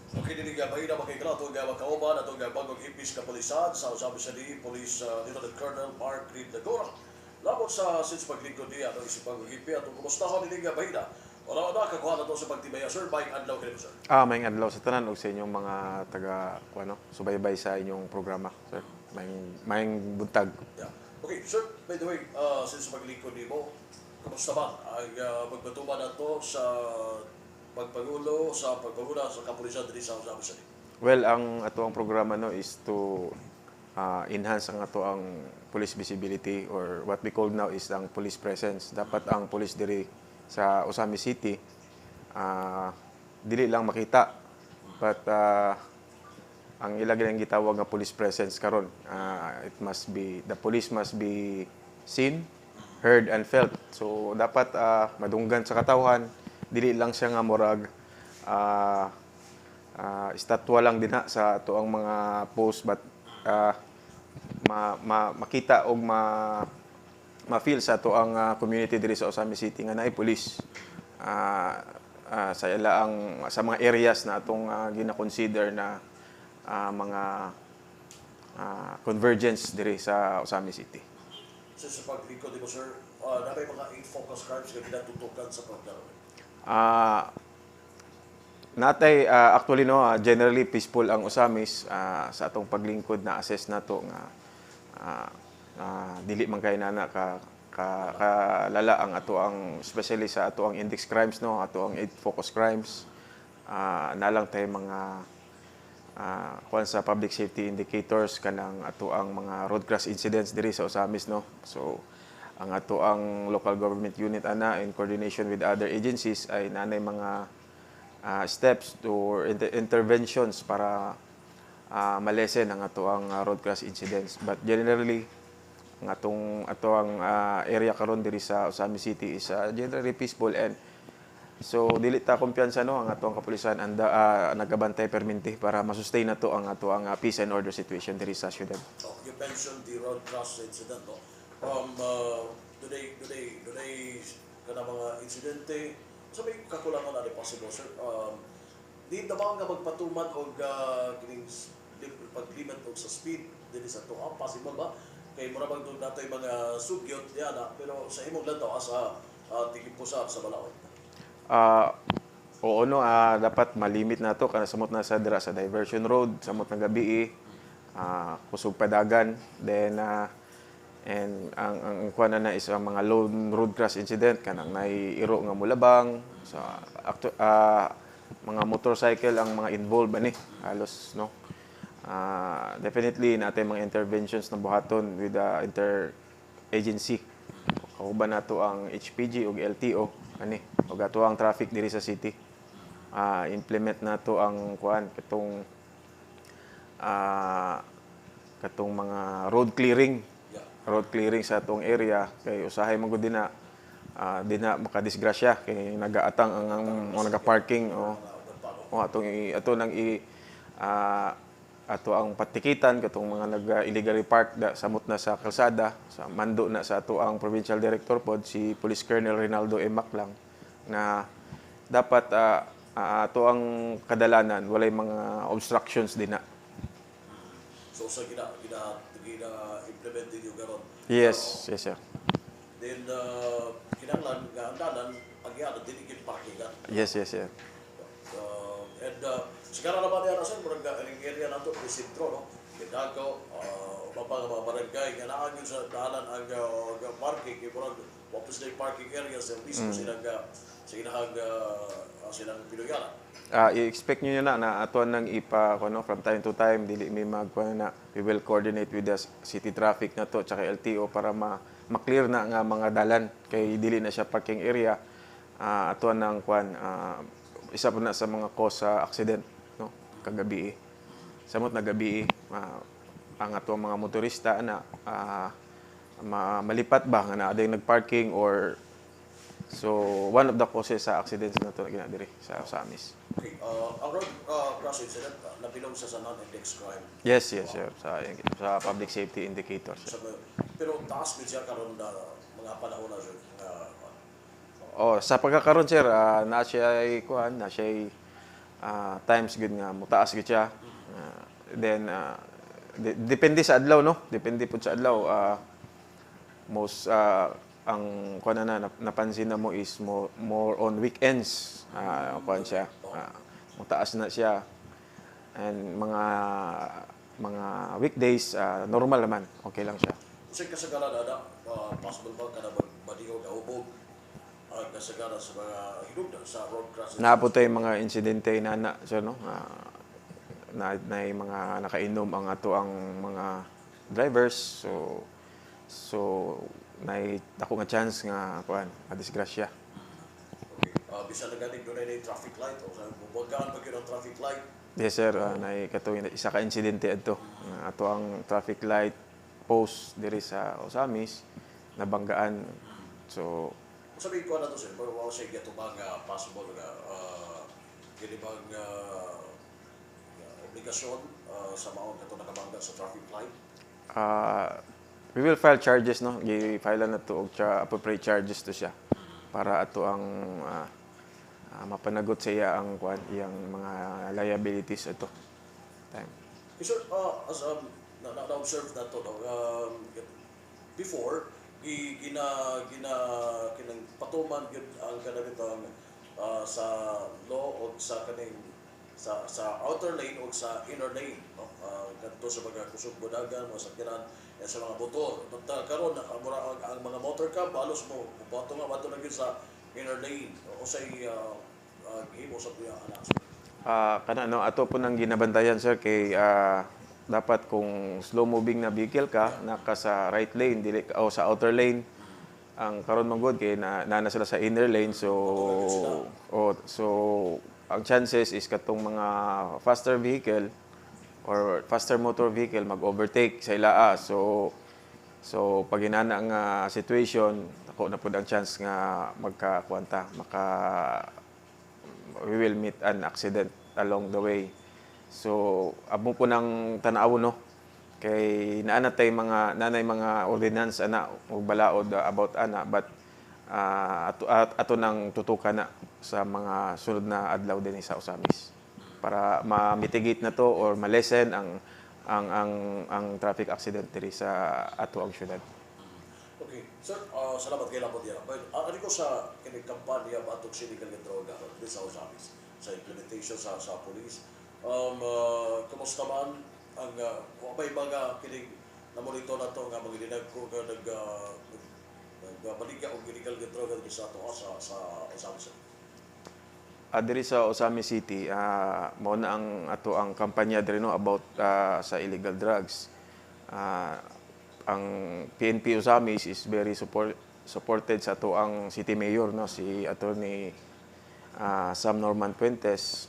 Okay, dili nga mahina makikita ito nga magkauban at nga bagong ipis kapulisan sa usabi sa di Police Lieutenant Colonel Mark Reed Lagora. Labot sa since paglingkod niya ang isip bagong ipi at kumustahan dili nga mahina. Wala na kakuha na ito sa pagtibaya, sir. Bye, adlaw kayo, sir. Maayong adlaw sa tanan ug sa inyong mga taga kuano, subaybay sa inyong programa, sir. Maayong buntag. Yeah. Okay, sir, by the way, since paglingkod niyo mo, kumusta ba ang magbatuman na ito sa pagpangulo, sa pagpanguna sa kapulisan dili sa usabi sa di? Well, ang ato ang programa no is to enhance ang ato ang police visibility or what we call now is ang police presence. Dapat ang police diri sa Osami City dili lang makita but ang ilagay ang gitawag nga police presence karon it must be the police must be seen, heard and felt. So dapat madunggan sa katawhan, dili lang siya nga murag estatwa lang din sa tuang mga post but makita og ma-feel sa tuang community diri sa Osami City nga naay police sa sa mga areas na atong gina-consider na mga convergence diri sa Osami City. Sa paglingkod niyo, sir, na may mga 8 focus crimes na ginatutukan sa programa. Natay actually no generally peaceful ang Osamis sa atong paglingkod na assess nato nga dili man kay nana kalala ang ato ang especially sa ato ang index crimes no ato ang 8 focus crimes nalang tay mga kuan sa public safety indicators kanang ato ang mga road crash incidents diri sa Osamis no. So ang ato ang local government unit ana in coordination with other agencies ay nanay mga steps to interventions para malesen ang ato ang road crash incidents. But generally ang ato ang area karon diri sa Osami City is generally peaceful and so dili ta kumpiyansa no ang ato ang kapulisan nagabantay perminti para masustain nato ang ato ang peace and order situation diri sa syudad. Oh, you mentioned the road crash incident, no? Today, kana mga insidente, sa may kakulangan na possible, sir. Di na ba nga magpatuman o kining pag-limit o sa speed dili sa tuwa? Possible ba? Kay mura bang doon natin mga sugyot yan, pero sa imong lantaw asa tingin po sa balaod. Oo no, dapat malimit na to kana samot na sa dira sa diversion road, samot na gabi kusog padagan, then and ang kuan na is ang mga lone road crash incident kanang naiiro nga mulabang sa mga motorcycle ang mga involved ani halos no. Definitely natin mga interventions na buhaton with the inter-agency. Kauban nato ang HPG ug LTO ani ug ato ang traffic diri sa city. Implement nato ang kuan katong mga road clearing sa atong area kay usahay man gud di na makadisgrasya kay nagaatang ang naga-parking o ato nang ato ang patikitan katong mga nag-illegally park samot na sa kalsada sa mando na sa ato ang provincial director pod si Police Colonel Rinaldo M. Maclang na dapat ato ang kadalanan walay mga obstructions din na. So sa gina-implement din yung garon. Yes sir. Then kinahanglan nga andanan agyana dili gid parkingan. Yes sir. And sigara naman yan sir, murag ang area nato sa sentro, no? Kidagaw, mapang mga barangay, nga naagin sa dalan ang parking, murag wapos na yung parking area sa mismo silang pinuyaran. I-expect nyo na atuan nang from time to time dili may na we will coordinate with the city traffic na to tsaka LTO para ma-clear na nga mga dalan kay dili na siya parking area. Atuan nang isa po na sa mga cause sa accident no kagabi samot na gabi ang ato mga motorista na malipat ba nga na aday nagparking or so one of the causes sa accidents na to ginadiri sa Osamis. Okay, ang road crash incident nabilong sa non-index crime. Yes sir sa public safety indicators. Pero taas din siya karon na mga panahon na sir. Sa pagkakaroon sir na siya times gud nga mutaas gid siya. Then depende sa adlaw no, depende pud sa adlaw. Most ang kuan na napansin na mo is more on weekends. Kuan siya. Mutaas na siya. And mga weekdays normal naman, okay lang siya. Kasi kasagaran possible ba ka na magmadiho na hubog ang kasagaran sa mga hinugdan sa road crossing? Naapotay mga insidente na so no, na mga nakainom ang ato ang mga drivers, so dako nga chance nga kuan madisgrasya. Okay. Bisan na ganing doon ay traffic light o sa bubagaan ba ang traffic light? Yes sir, katong isa ka insidente adto. Ato ang traffic light post diri sa Osamis nabanggaan. So Sabi ko na to sir, pero wow say gato bang possible nga kini bang obligasyon sa maong kato nakabangga sa traffic light? we will file charges no, gi-file na to og appropriate charges to siya para ato ang mapanagot sa iya ang kuan iyang mga liabilities ato time. Sir, as na-observe na to, no, before, kinang patuman yun ang kanabitang sa law o sa kaning sa outer lane o sa inner lane, no? Kadto sa mga kusog bodagan, mga sakyanan, sa mga motor. Karon ang mga motor cab halos mo bato nga bato na gyud sa inner lane o sa himo sa tuya anak. Kana no ato po nang ginabantayan sir kay dapat kung slow moving na vehicle ka naka sa right lane dili o sa outer lane ang karon man gud kay na sila sa inner lane so ang chances is katong mga faster vehicle or faster motor vehicle mag-overtake sa ilaa so pag inana ang situation ako na pud ang chance nga we will meet an accident along the way. So, amo po nang tanaw no kay naanatay nanay mga ordinance ana ug balaod about ana but ato nang tutukan na sa mga sunod na adlaw din sa Osamis para ma-mitigate na to or ma-lessen ang traffic accident diri sa ato ang syudad. Okay. Sir, salamat kay Lapot yan. Ano ko sa kinig kampanya ba itong sinigal ng droga dito sa Osamis sa implementation sa police? Kumusta man ang may mga kinig na monitor na ito nga mga dinag ko nagbaligya o illegal ng droga dito sa ito sa Osamis? Diri sa Osamis City, mao na ang ato ang kampanya diri no about sa illegal drugs. Ang PNP Osamis is very supported sa ato ang city mayor no si Attorney Sam Norman Puentes.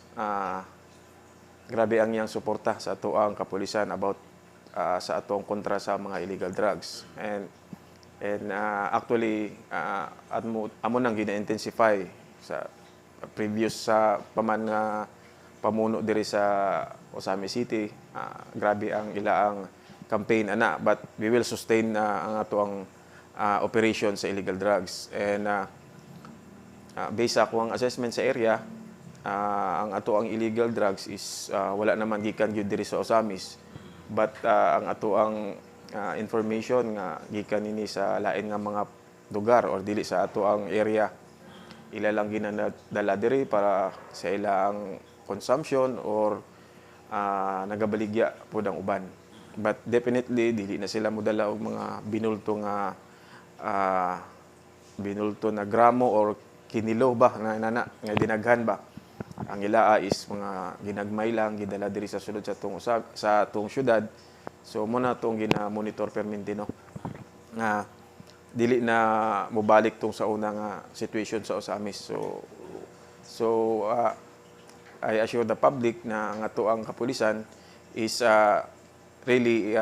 Grabe ang iyang suporta sa ato ang kapulisan about sa atong kontra sa mga illegal drugs and actually amo nang gina-intensify sa previous sa paman nga pamuno diri sa Osamis City. Grabe ang ilaang campaign ana but we will sustain ang ato ang operation sa illegal drugs and based sa akong assessment sa area ang ato ang illegal drugs is wala naman gikan gyud diri sa Osamis but ang ato ang information nga gikan ini sa lain nga mga lugar or dili sa ato ang area ila lang ginadala diri para sa ilang consumption or nagabaligya pud ang uban. But definitely dili na sila modala og mga binulto na gramo or kinilo ba nga dinaghan ba. Ang ilaa is mga ginagmay lang gidala diri sa sulod sa tong syudad. So mo na tong gina-monitor permanente no. Nga dili na mobalik tong sa unang situation sa Osamis. So I assure the public na ang ato ang kapulisan is really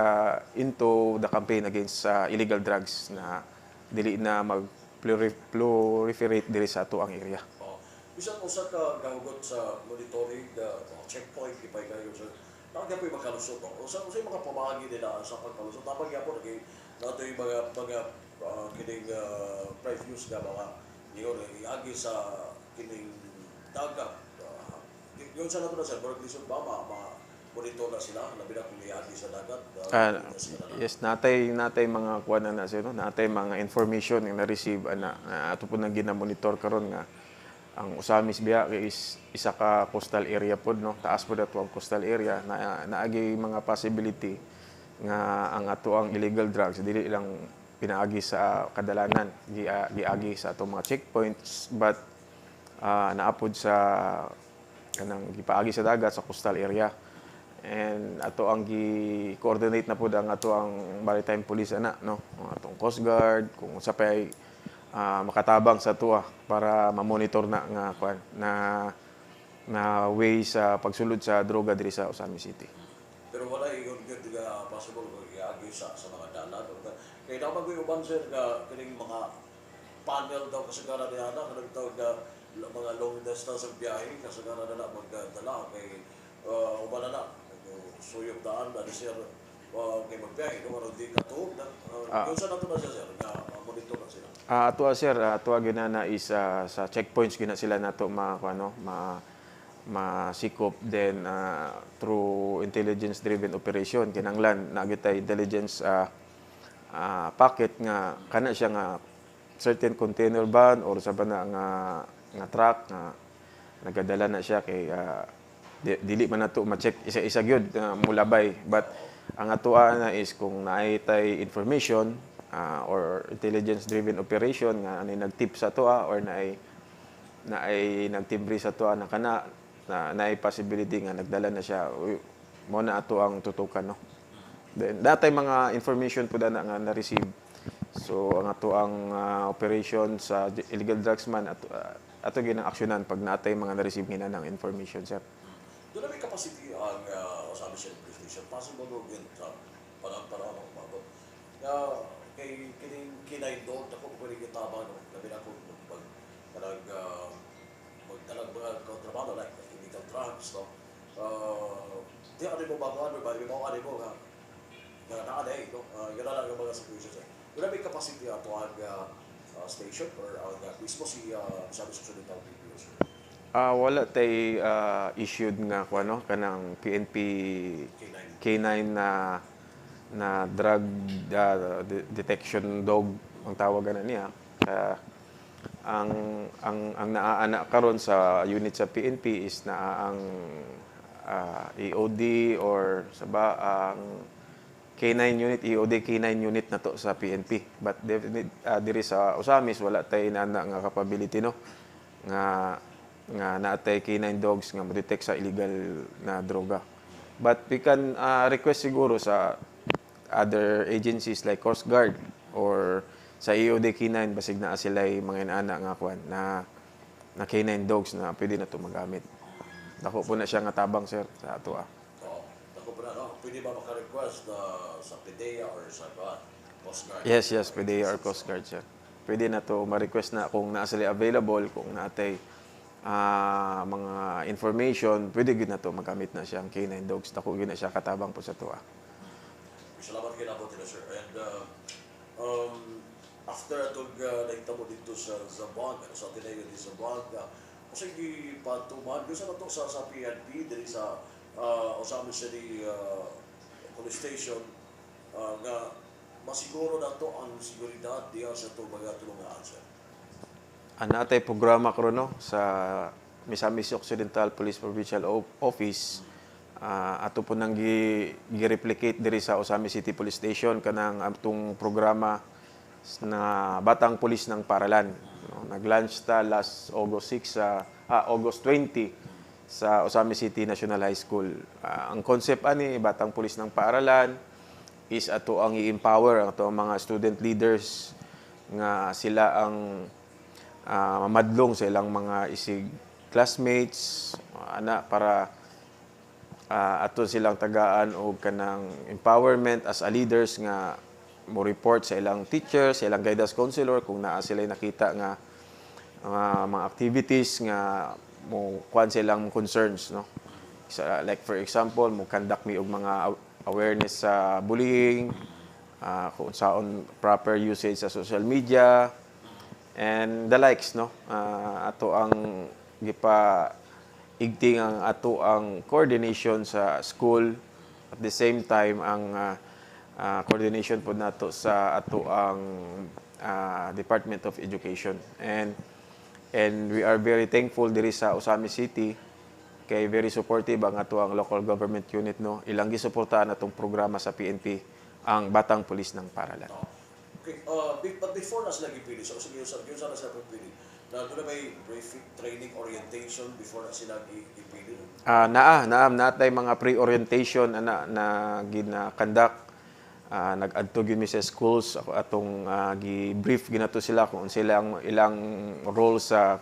into the campaign against illegal drugs na dili na mag-proliferate diri sa ato ang area. Bisan usa ka gahugot sa monitoring checkpoint ipay kayo sir. Nakagapoy makalusot no. Usa mga pamagi nila sa pagkalusot. Tapos gyapon kay nato yung mga kining previews nga mga niyo agi sa kining dagat Yung sa nato na sir, Borg Lisod ba, monitor na sila, labi na kung iagi sa dagat, Ah, kita sa kanila. yes, natay mga kuha na sir, no? Natay mga information nga na-receive ato po nang ginamonitor karon nga ang Usamis biya is isa ka coastal area pod, no? Taas pod ato ang coastal area na naagi mga possibility nga ang ato ang illegal drugs dili lang pinaagi sa kadalanan, giagi sa ato mga checkpoints, but naapod sa kanang gipaagi sa dagat sa coastal area. And ato ang gi-coordinate na pud ang ato ang maritime police no, ang atong Coast Guard kung sa pay makatabang sa tuwa para ma-monitor na nga kwan na way sa pagsulod sa droga diri sa Osamis City. Pero wala yung good nga possible kung iagi sa mga dalan. Kaya dapat ko uban sir nga kining mga panel daw kasagaran niya na kanang tawag nga mga long distance ang biyahe kasagaran na magdala kay uban na suyog daan na sir kay magbiyahe no ano di ka tuog na yung sa nato na siya sir nga monitor na sila. Ato sir, ato ginana is sa checkpoints gina sila nato masikop then through intelligence driven operation kinanglan nagitay intelligence packet nga kana siya nga certain container van or sa bana nga truck nga nagadala na siya kay dili man nato ma-check isa-isa gyud mulabay, but ang atoa na is kung naay tay information or intelligence driven operation nga ani nagtip sa atoa or naay nagtimbre sa atoa na kana na naay possibility nga nagdala na siya, mo na ato ang tutukan, no. Then datay mga information pud na nga na-receive. So ang ato ang operation sa illegal drugs man ato ginang-aksyonan pag natay mga na-receive ngina ng information, sir. Doon na may capacity ang Osamis Police Station. Possible mo yun sa panang ng umabot. Kay kinay doon, ako po rin kitabang labi na kung magdalag mga kontrabando like illegal drugs, no? Di ka rin mo bago ba? Di mo ka rin mo nga naaday, no? Yun na lang yung mga situations. Doon na may capacity ato ang station or ang mismo si Osamis Occidental PPO, sir. Wala tay issued nga kuno kanang PNP K9 na drug detection dog ang tawagan na niya. Ang naaana karon sa unit sa PNP is ang EOD or sa ba ang K9 unit, EOD K9 unit na to sa PNP. But definitely diri sa Osamis wala tay nana nga capability, no, nga naatay K9 dogs nga mo-detect sa illegal na droga. But we can request siguro sa other agencies like Coast Guard or sa EOD K9 basig na sila'y mga inaana nga kwan na K9 dogs na pwede na ito magamit. Dako po na siya nga tabang, sir, sa ato. Oo. Ako po na, no? Pwede ba maka-request sa PDEA or sa Coast Guard? Yes, PDEA or Coast Guard, sir. Pwede na to ma-request na kung naa sila available, kung naatay mga information, pwede gud na to magamit na siyang K9 dogs. Dako gud na siya katabang po sa tuwa. Salamat kayo na po nila, sir. And after itong nahitamo dito sa Zamboanga, sa Ateneo di Zamboanga, kasi ipatuman, doon sa nato sa PNP, dito sa Osamis City Police Station, nga masiguro na to ang seguridad diya sa ito mga tulungaan, sir. Natay programa karon, no, sa Misamis Occidental Police Provincial Office. Ato po nang gi-replicate diri sa Osamis City Police Station kanang atong programa na Batang Pulis ng Paralan. No, nag-launch ta last August 20 sa Osamis City National High School. Ang concept ani Batang Pulis ng Paralan is ato ang i-empower ang ato mga student leaders nga sila ang mamadlong sa ilang mga isig classmates para ato silang tagaan og kanang empowerment as a leaders nga mo report sa ilang teachers, sa ilang guidance counselor kung naa sila nakita nga mga activities nga mo kuan sa ilang concerns, no. Like for example, mo conduct mi og mga awareness sa bullying, kung saon proper usage sa social media and the likes, no. Ato ang igting ang ato ang coordination sa school, at the same time ang coordination po nato sa ato ang Department of Education. And we are very thankful diri sa Osami City kay very supportive ang ato ang local government unit, no. Ilang gisuportahan atong programa sa PNP ang Batang Pulis ng Paralan. Okay, but before na sila gipili, so sige, yun sana sila pagpili, na doon na may briefing, training, orientation before na sila gipili? Natay mga pre-orientation na gina-conduct. Nag-adto gyud mi sa schools ako atong gi-brief ginato sila kung silang ilang role sa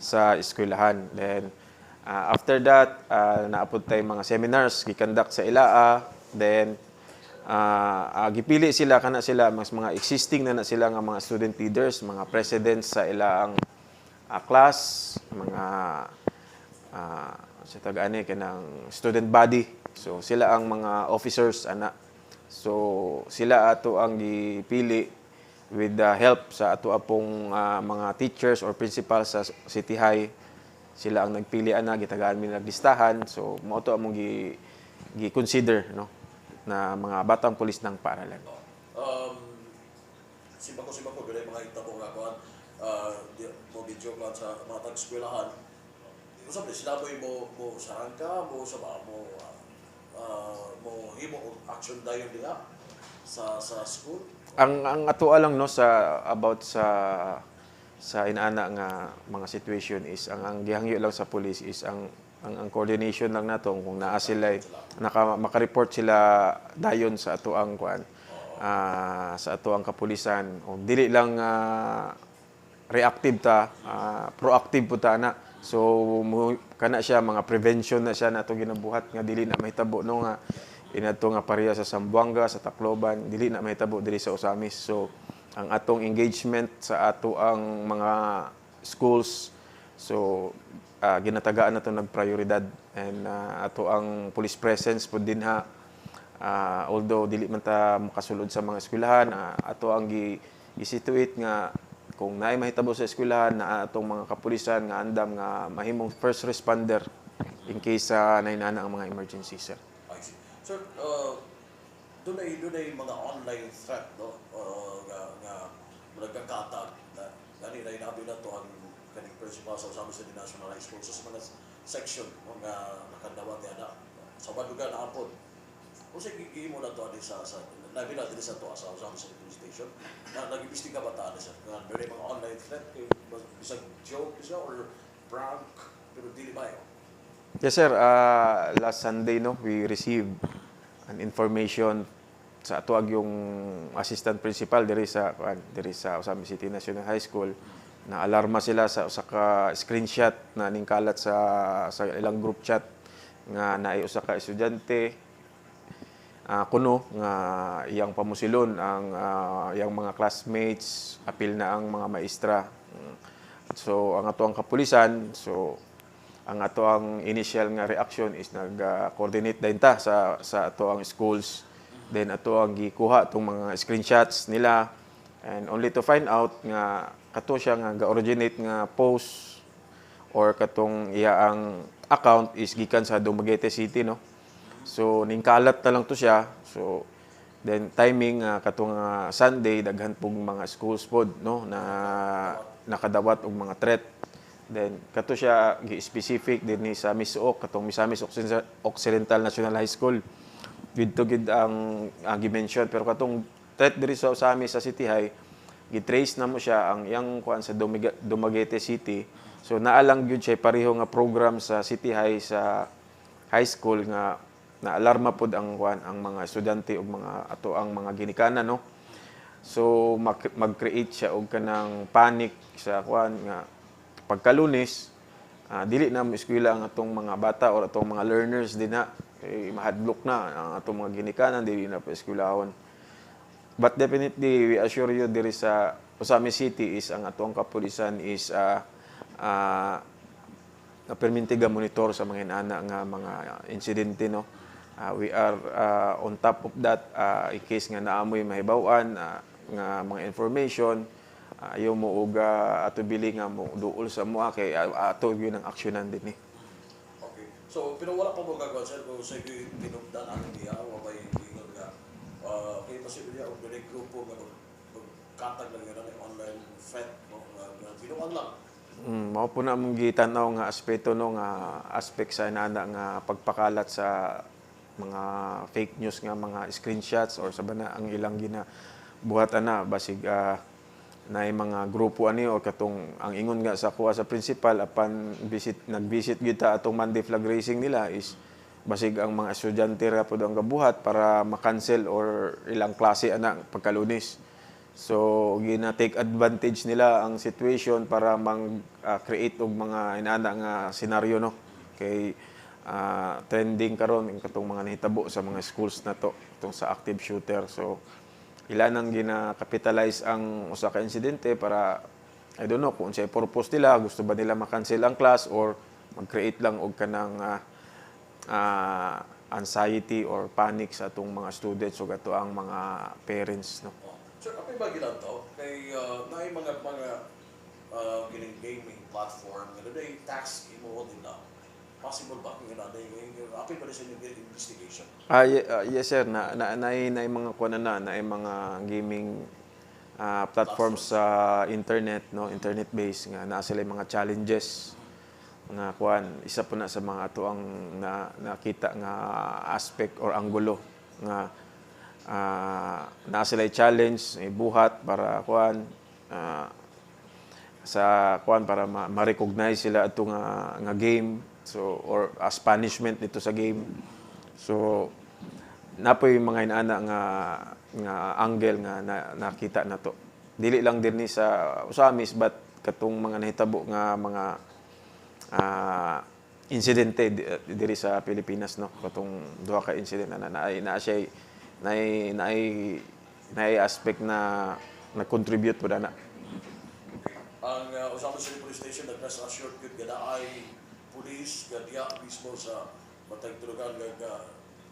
sa eskwelahan. Then after that naapod tay mga seminars gi-conduct sa ilaa. Then gipili sila kana sila mas mga existing na sila nga mga student leaders, mga presidents sa ilaang class, mga sa tag-ani kanang student body. So sila ang mga officers ana. So sila ato ang gipili with the help sa ato apong mga teachers or principals sa City High. Sila ang nagpili ana, gitagaan mi naglistahan. So mao to among gi-consider, no, na mga batang pulis ng paaralan. Simako gulay mga hitabo nga kuan, mo video plan sa mga tag-eskwelahan. Usab ni sila mo sarangka, mo himo og action dayon diha sa school. Ang ato lang, no, sa about sa inaana nga mga situation is ang gihangyo lang sa police is ang coordination lang nato kung naa sila maka-report sila dayon sa ato ang sa ato ang kapulisan, o dili lang reactive ta, proactive po ta na. So kana siya mga prevention na siya nato ginabuhat nga dili na mahitabo no nga inato nga pareha sa Zamboanga, sa Tacloban, dili na mahitabo diri sa Osamis. So ang atong engagement sa ato ang mga schools, so ginatagaan nato nagprioridad, and ato ang police presence po din ha. Although dili man ta makasulod sa mga eskwelahan, ato ang gi-situate nga kung naay mahitabo sa eskwelahan na atong mga kapulisan nga andam nga mahimong first responder in case nainana ang mga emergency, sir. I see. Sir, doon ay mga online threat, no? Nga nagkakatag na gani na inabi na to ang kaning principal sa Osami City National High School sa mga section, no, nga nakadawat niya na sa Baduga na apod. Kung sige, mo na to sa labi na din sa to sa Osami City Police Station na nag-imbestiga ba ta sa mga online threat, bisag joke siya or prank, pero dili ba yun? Yes, sir. Last Sunday, no, we received an information sa atuag yung assistant principal diri sa Osami City National High School na alarma sila sa usa ka screenshot na ningkalat sa ilang group chat nga naay usa ka estudyante kuno nga iyang pamusilon ang iyang mga classmates, apil na ang mga maestra. So ang ato ang kapulisan, so ang ato ang initial nga reaction is nag-coordinate din ta sa ato ang schools. Then ato ang gikuha tong mga screenshots nila, and only to find out nga kato siya nga ga-originate nga post or katong iya ang account is gikan sa Dumaguete City, no. So ningkalat na lang to siya. So then timing katong Sunday daghan pug mga schools pod, no, na nakadawat og mga threat. Then kato siya gi-specific dinhi sa Misuok, katong Misamis Occidental National High School. Dito gid ang gi-mention, pero katong threat diri sa Osami sa City High, gi-trace na mo siya ang iyang kuan sa Dumaguete City. So naalang gyud siya pareho nga program sa City High sa high school nga na alarma pod ang mga estudyante ug mga ato ang mga ginikanan, no. So mag-create siya og kanang panic sa nga pagka-Lunes, dili na mo eskwela ang atong mga bata or atong mga learners din na mahadlok na ang atong mga ginikanan, dili na pa eskwelahon. But definitely we assure you diri sa Osami City is ang atong kapulisan is permintiga monitor sa mga inana nga mga insidente, no. We are on top of that in case nga naamoy mahibaw-an nga mga information, ayaw mo og ato bili nga mo duol sa mo kay ato gyud ang aksyonan din ni. So, pero wala pa mo gagawin, sir, kung sa tinugdan ang niya, wabay ingon nga, kayo posible niya, kung ganun grupo, magkatag lang yun, online friend, no? Binuang lang. Mao po na mong gitanaw nga aspeto no nga aspect sa inana nga pagpakalat sa mga fake news nga mga screenshots or sabana ang ilang buhatan na basig na mga grupo ani o katong ang ingon nga sa kuha sa principal apan nag-visit gyud ta atong Monday flag raising nila is basig ang mga estudyante ra pud ang gabuhat para ma-cancel or ilang klase ana pagka-Lunes. So, gina-take advantage nila ang situation para create og mga inana nga senaryo no. Kay trending karon ang katong mga nahitabo sa mga schools na to itong sa active shooter. So, ilan ang gina-capitalize ang usa ka insidente para I don't know kung sa purpose nila, gusto ba nila ma-cancel ang class or mag-create lang og kanang anxiety or panic sa atong mga students ug ato ang mga parents no. Sir, ako yung bagilan to, kay na yung mga gining gaming platform, ano na yung tax imo din na. Possible ba kung ano yung apil ba rin sa yung investigation? Yes sir, na yung mga kuan na yung mga gaming platforms sa internet no, internet based nga naa sila yung mga challenges nga kuan isa po na sa mga ato ang nakita nga aspect or anggulo nga naa sila challenge buhat para kuan sa kuan para ma-recognize sila ato nga game so or as punishment dito sa game. So napoy mga inana nga angle nga nakita nato. Dili lang din ni sa usamis but katong mga nahitabo nga mga insidente diri sa Pilipinas no katong duha ka incident na siya na aspect na nag-contribute po na. Ang usapan sa police station, nag-rest assured yun, gana ay police, gadya, mismo sa matagtulugan,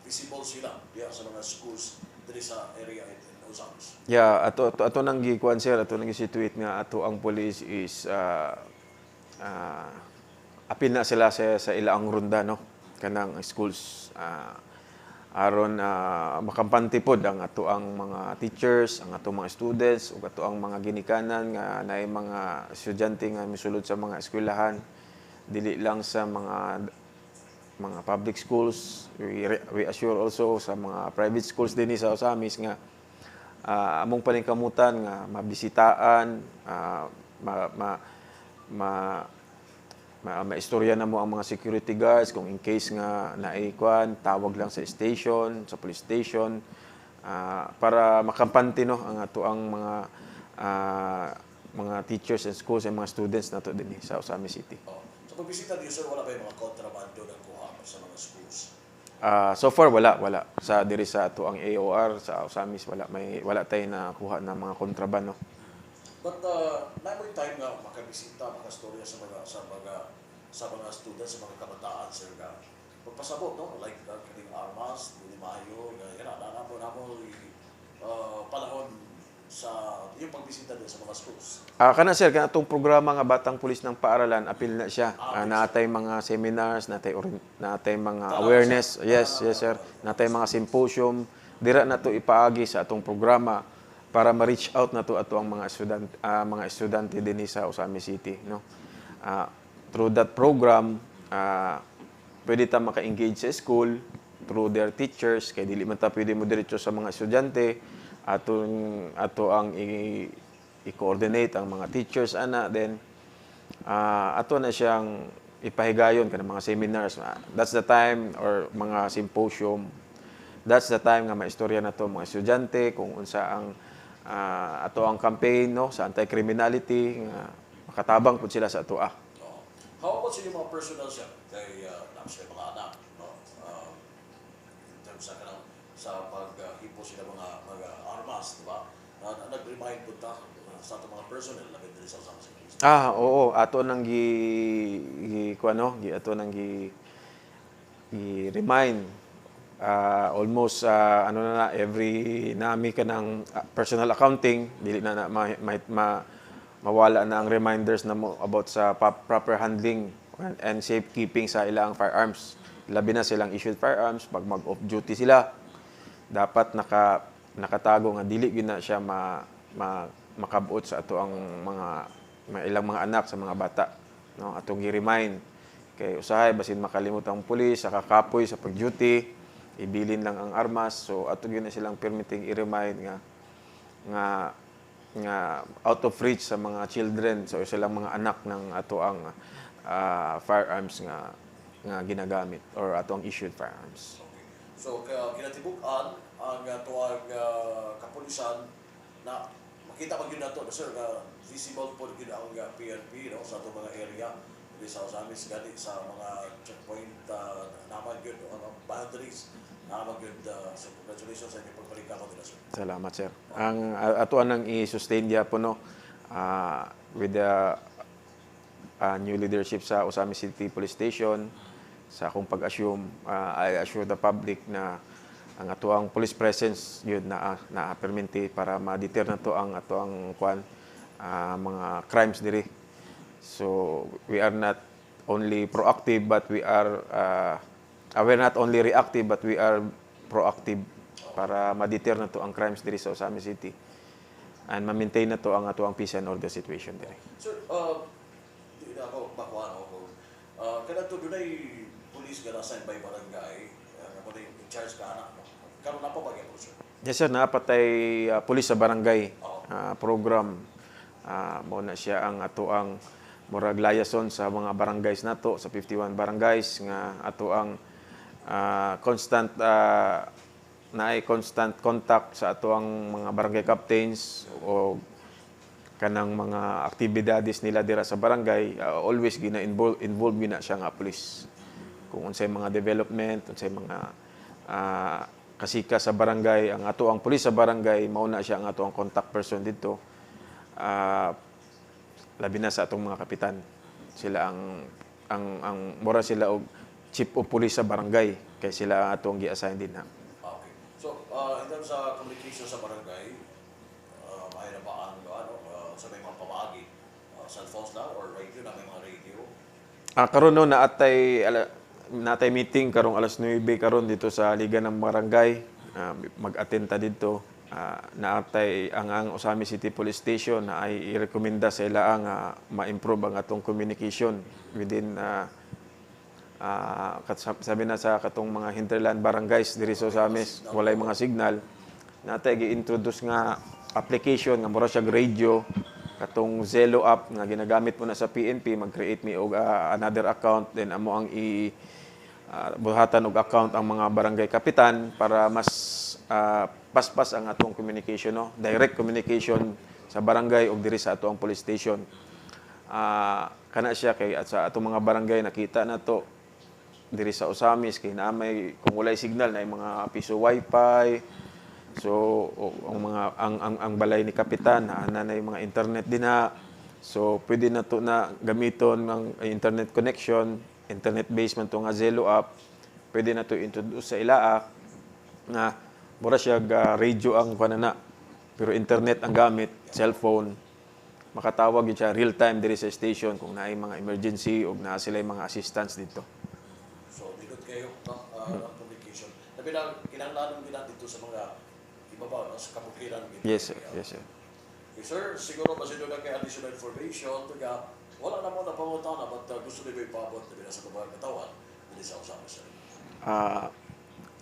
visible sila diya sa mga schools diri sa area in Usamis. Yeah, ato nang gikuan sir, ato nang situate nga ato ang police is apil na sila sa ilaang runda no kanang schools aron makampante pod ang ato ang mga teachers, ang ato mga students ug ato ang mga ginikanan nga naay mga estudyante nga misulod sa mga eskwelahan dili lang sa mga public schools. We assure also sa mga private schools din sa Osamis nga among paningkamutan nga mabisitaan maistorya na mo ang mga security guards kung in case nga naikuan tawag lang sa station, sa police station para makampante no ang ato ang mga teachers and schools and mga students nato din sa Osamis City. Sa pagbisita niyo sir, wala ba yung mga kontrabando na kuha sa mga schools? So far wala sa diri sa ato ang AOR sa Osamis wala tay na kuha na mga kontrabando. But na mo time nga makabisita, makastorya sa mga students, sa mga kabataan sir nga magpasabot no like kining armas, ni Mayo, yan na mo panahon sa yung pagbisita din sa mga schools. Kana sir kana atong programa nga Batang Pulis ng Paaralan apil na siya. Natay mga seminars, natay mga awareness. Yes sir. Natay mga symposium dira nato ipaagi sa atong programa para ma-reach out nato ato ang mga estudyante din sa Osamis City no. Through that program pwede ta maka-engage sa school through their teachers kay dili man ta pwede mo diretso sa mga estudyante ato ang i-coordinate ang mga teachers ana then ato na siyang ipahigayon kanang mga seminars. That's the time or mga symposium. That's the time nga maistorya nato mga estudyante kung unsa ang ato ang campaign no sa anti-criminality nga makatabang pud sila sa ato. How about sa inyong mga personal siya kay sa mga anak no in terms sa paghipo sila mga armas, di ba? Nag-remind po ta sa ato mga personnel na diri sa Osamis City. Oo, ato nang ato nang remind almost every nami ka ng personal accounting dili na mawala na ang reminders na mo about sa proper handling and safekeeping sa ilang firearms labi na silang issued firearms pag mag-off duty sila. Dapat nakatago nga dili gyud na siya makabuot sa ato ang ilang mga anak sa mga bata, no, atong gi-remind kay usahay basin makalimot ang pulis sa kakapoy sa pag-duty, ibilin lang ang armas, so ato gyud na silang permitting i-remind nga out of reach sa mga children, so silang mga anak ng ato ang firearms nga ginagamit or ato ang issued firearms. So, kinatibuk-an ang tuwag kapulisan na makita pag yun na to, sir, na visible po yun ang PNP, no, sa itong mga area, hindi sa Osamis, gani sa mga checkpoint, naman yun, ang boundaries, naman yun. So, congratulations sa inyong pagpalinka ko nila, sir. Salamat, sir. Ang atuan nang i-sustain dia po, no, with the new leadership sa Osamis City Police Station, sa akong pag-assume, I assure the public na ang atuang police presence yun na perminti para ma-deter na to ang atuang mga crimes diri. So we are not only proactive but we're not only reactive but we are proactive para ma-deter na to ang crimes diri sa Osamis City and ma-maintain na to ang atuang peace and order situation diri. Sir, di na ako bakuhan ako. Kaya ito doon ay police ka na-assign by barangay, muna yung in charge ka anak mo. Karoon na pa ba yan po, sir? Yes, sir. Napatay pulis sa barangay program. Muna siya ang atuang murag liaison sa mga barangays nato sa 51 barangays nga atuang constant constant contact sa atuang mga barangay captains o kanang mga aktibidades nila dira sa barangay, always involved gina siya nga pulis. Kung unsay mga development, unsay mga kasika sa barangay, ang ato ang pulis sa barangay, mauna siya ang ato ang contact person dito. Labi na sa atong mga kapitan. Sila ang mura sila og chief of police sa barangay, kay sila ang atong gi-assign din na. Okay. So, in terms sa communication sa barangay, may na ba ang sa may mga pamagi, cellphones lang or radio na, may mga radio? Karon no natay meeting karong alas 9 karon dito sa Liga ng Barangay. Mag-attend ta dito. Naatay ang Osamis City Police Station na ay i-rekomenda sa ila ang ma-improve ang atong communication within sabi na sa katong mga hinterland barangays diri sa Osamis, walay mga signal. Natay gi-introduce nga application nga mura siya radio, katong Zelo app nga ginagamit mo na sa PNP, mag-create mi og another account, then amo ang buhatan og account ang mga barangay kapitan para mas paspas ang atong communication, no? Direct communication sa barangay ug diri sa atong police station. Kana siya kay at sa atong mga barangay nakita na to diri sa Osamis kay naamay kung walay signal na mga piso wifi. So ang balay ni kapitan na mga internet din na. So pwede na to na gamiton ng internet connection, internet based man to nga Zelo app. Pwede na to introduce sa ilaa nga mura siya radio ang kanana pero internet ang gamit, cellphone. Makatawag yun siya real time diri sa station kung naay mga emergency o naa sila mga assistance dito. So, dito kayo, no? Communication. Sabi lang, kinanglanan din natin dito sa mga iba ba, no? Sa kabukiran. Yes, sir. Yes, sir. Okay, sir, siguro kasi doon na kay additional information, taga, wala na mo na pangutan na, but gusto nyo ipabot na sa kabahan katawan, hindi sa Osamis, sir.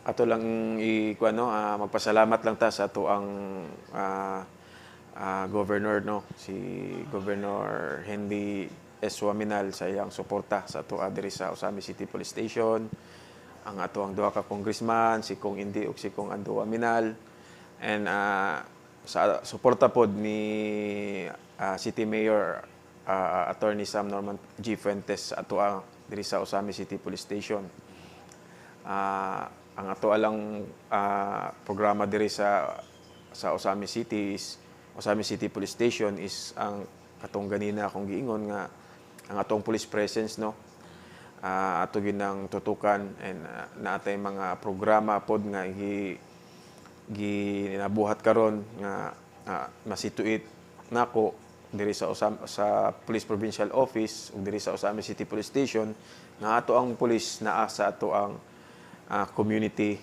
Ato lang magpasalamat lang ta sa ato ang governor, no, si Governor Henry S. Waminal sa iyang suporta sa ato diri sa Osamis City Police Station, ang ato ang duha ka congressman, si Kong Indi ug si Kong Ando Waminal, and sa suporta pod ni City Mayor Attorney Sam Norman G. Fuentes sa ato diri sa Osamis City Police Station. Ang ato alang programa diri sa Osamis City Police Station is ang katong ganina akong giingon nga ang atong police presence, no, ato ginang tutukan and naatay mga programa pod nga ginabuhat karon nga masituit nako diri sa Police Provincial Office ug diri sa Osamis City Police Station nga ato ang pulis naa sa ato ang community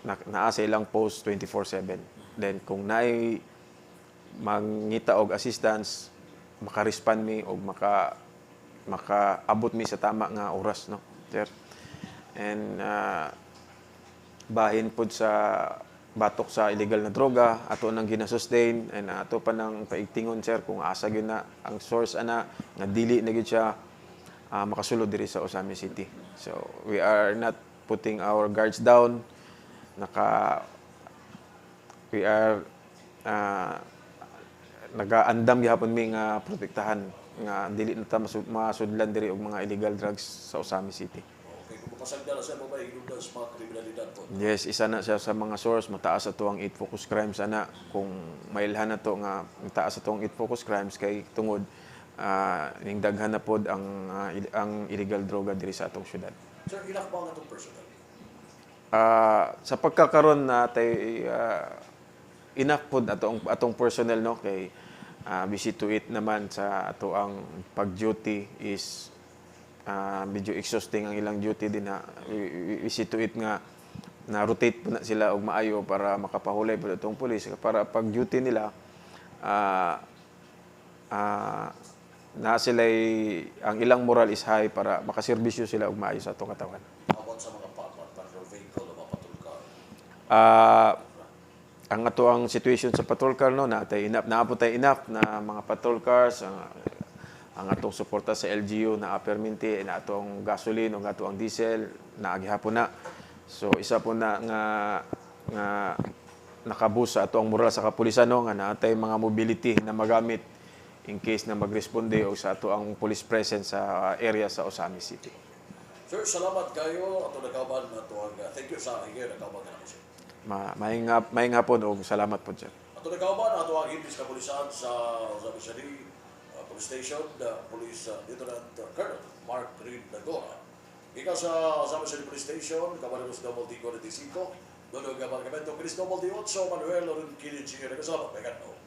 naa sa ilang post 24/7. Then kung naay mangita og assistance, maka-respond mi og makaabot mi sa tama nga oras, no, sir. And bahin pod sa batok sa illegal na droga, ato nang gina-sustain and ato pa nang paigtingon, sir, kung asa gyud na ang source ana nga dili na gyud siya makasulod diri sa Osami City. So we are not putting our guards down. We are nagaandam gyapon mi nga protektahan nga dili na ta masudlan diri og mga illegal drugs sa Osami City. Okay, kung makasagda na siya, babay, hinugdan sa mga kriminalidad po. Yes, isa na siya sa mga source, mataas ato ang 8 focus crimes ana. Kung mailhan na to nga mataas ato ang 8 focus crimes kay tungod ning daghan na pod ang illegal droga diri sa atong syudad. Sir, inak ba nga itong personal? Sa pagkakaroon natay enough pod atong personnel, no, kay busy to it naman sa ato ang pag-duty is medyo exhausting ang ilang duty din na busy to it nga na rotate po na sila og maayo para makapahulay po itong pulis para pag duty nila na sila ang ilang moral is high para makaserbisyo sila og maayo sa atong katawan. About sa mga patrol vehicle o mga patrol car? Ang ato ang situation sa patrol car, no, naabot tay enough na mga patrol cars, ang atong suporta sa LGU na perminti na atong gasoline o ato ang diesel na agihapon na. So isa po na nga nakabus sa ato ang moral sa kapulisan, no, nga naatay mga mobility na magamit in case na magresponde o sa ato ang police presence sa area sa Osami City. Sir, salamat kayo. Ato nagkauban na ito. Thank you sa akin. Nagkauban ka naman, sir. Maayong hapon o salamat po, sir. Ato nagkauban na ito ang English Kapulisan sa Osami City Police Station, Police Lieutenant Colonel Mark Reed Nagora. Ika sa Osami City Police Station, Camargos Double D 45, Dodo Gabargamento, Chris Double D 8, Manuel Loren Kilinchi, nagkasama, Pekano.